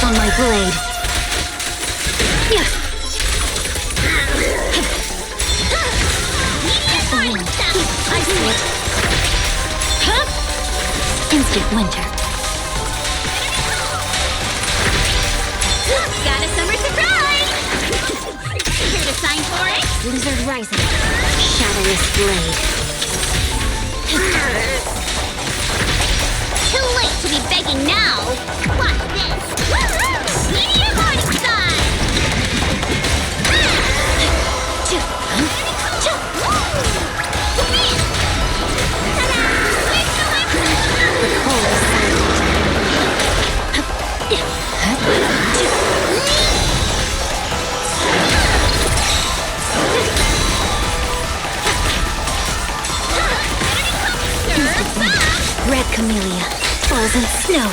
rests on my blade. I see it. Instant winter. Got a summer surprise! Here to sign for it? Blizzard rising. Shadowless blade. Too late to be begging now! Watch this! Meteor Morning Star! The cold is silent. Red camellia falls in snow.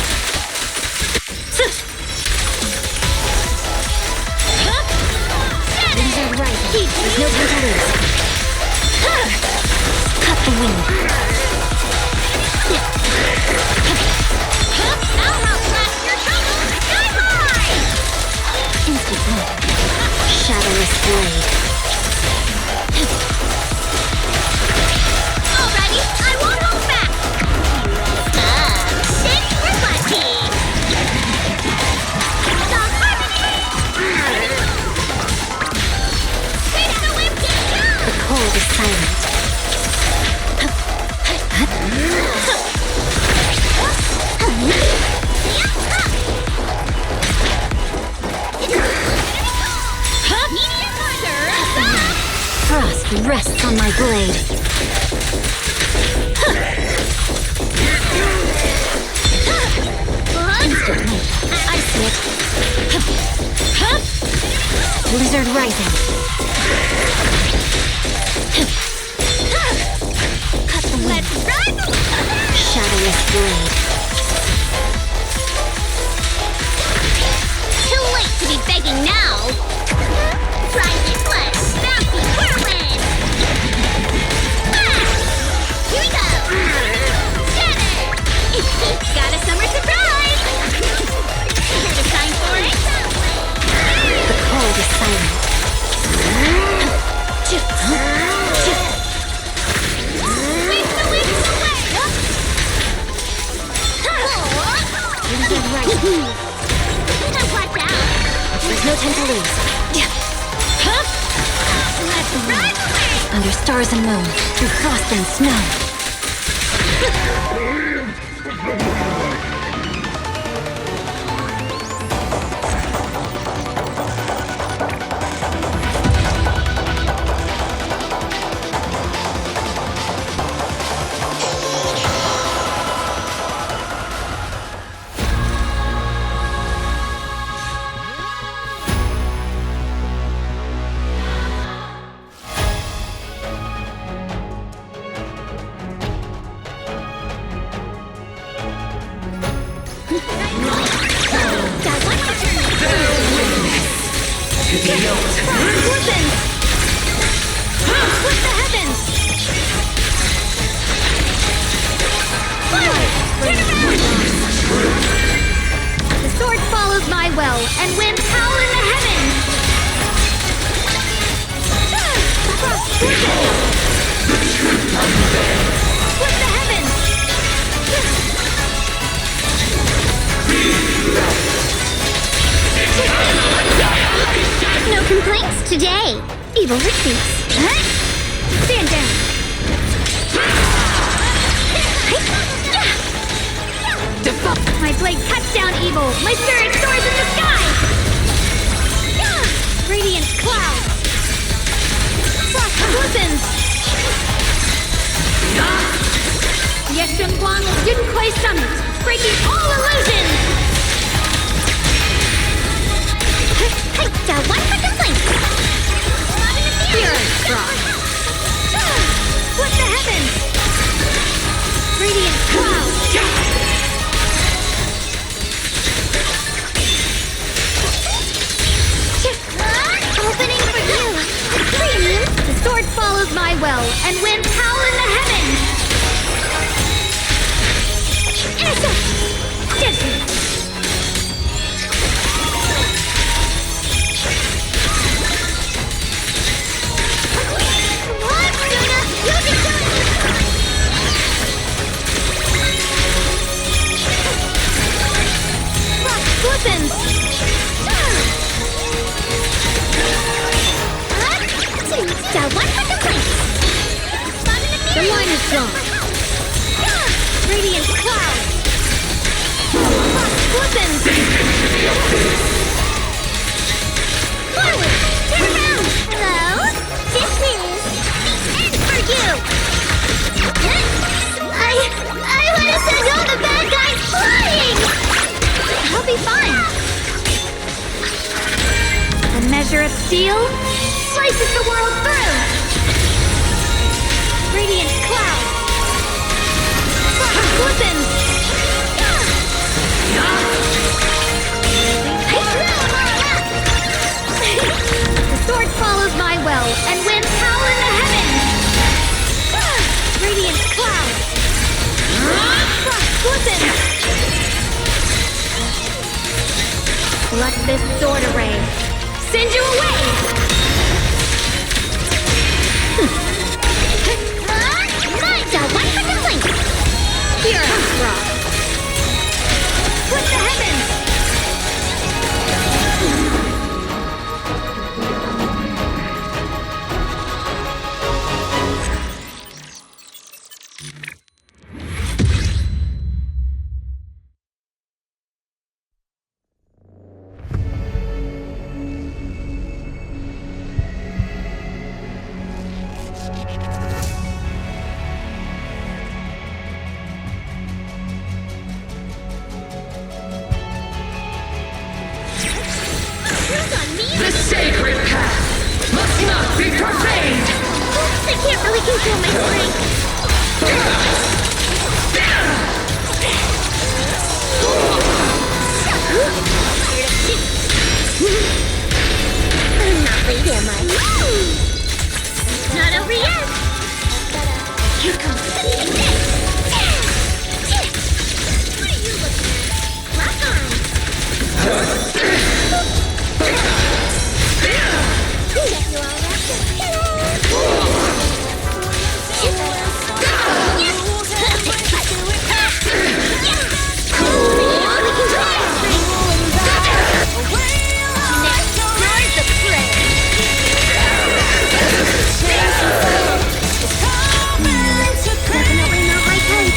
Blizzard rising. There's no time to lose. Cut the wind. I'll outlast your troubles! Sky high! Instant wind. Shadowless blade. Alrighty, I won't hold back! Six for Bucky! Dog harmony! Straight out of Wimpy! The cold is silent. Meteor Marker! Frost rests on my blade. Instant wind. I see it. Blizzard rising. Cut the wind. Let's run! Shadowless blade. Too late to be begging now! Rising blood! Bouncy whirlwind! Ah! Here we go! Scatter! Got a summer surprise! Here to sign for it? The cold is silent. Wings the wings away! Blizzard rising. Now watch out! There's no time to lose. Let's run away! Under stars and moon, through frost and snow. The sword follows my well, and winds howl in the heavens! Split the heavens! No complaints today. Evil retreats. Stand down. My blade cuts down evil. My spirit soars in the sky. Radiant cloud. Frost glistens. Yeshun Guan will Yun Kuei summit, breaking all illusions. One for complaints. Pure frost. Split the heavens. Radiant cloud. Opening for you! Premium! The sword follows my well, and winds howl in the heavens! Intercept! Judgment! is gone. Radiant cloud. Weapons. Forward. Turn around. Hello. This is the end for you. I want to send all the bad guys flying. I'll be fine. A measure of steel slices the world through. Radiant cloud. Weapons. The sword follows my will and winds howl in the heavens. Radiant cloud. Weapons. Let this sword array send you away. Mine's a one for complete. Here, rock. Split the heavens. The sacred path must not be profaned! I can't really control my strength. I'm not late, am I? Not over yet. Here comes the What are you looking at? Lock on. Get you all wrapped Definitely not my type.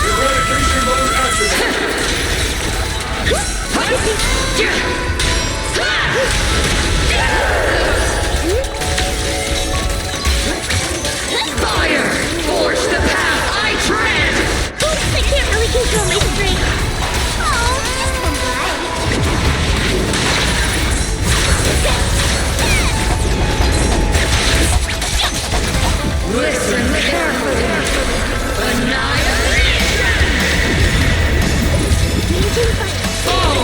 Eradication mode activated. Fire! Forge the path I tread! I can't really control my strength. Oh, this one's right. Listen carefully! Annihilation! Raging fire.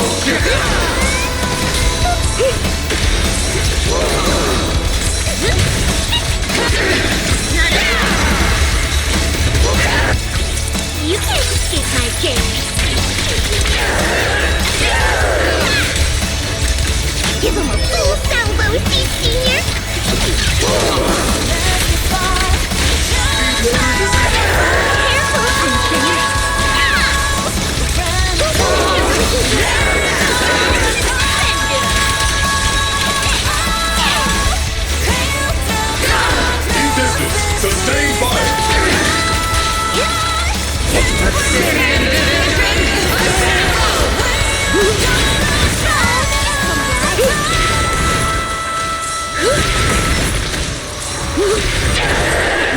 You can't escape my gaze. Give him a full salvo, senior. Careful, In distance, sustain fire.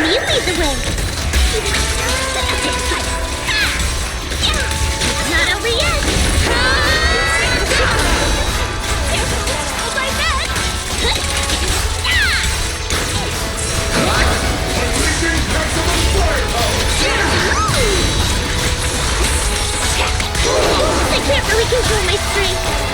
Me lead the way. Not over yet. Hold my back. Unleashing maximum firepower. I can't really control my strength.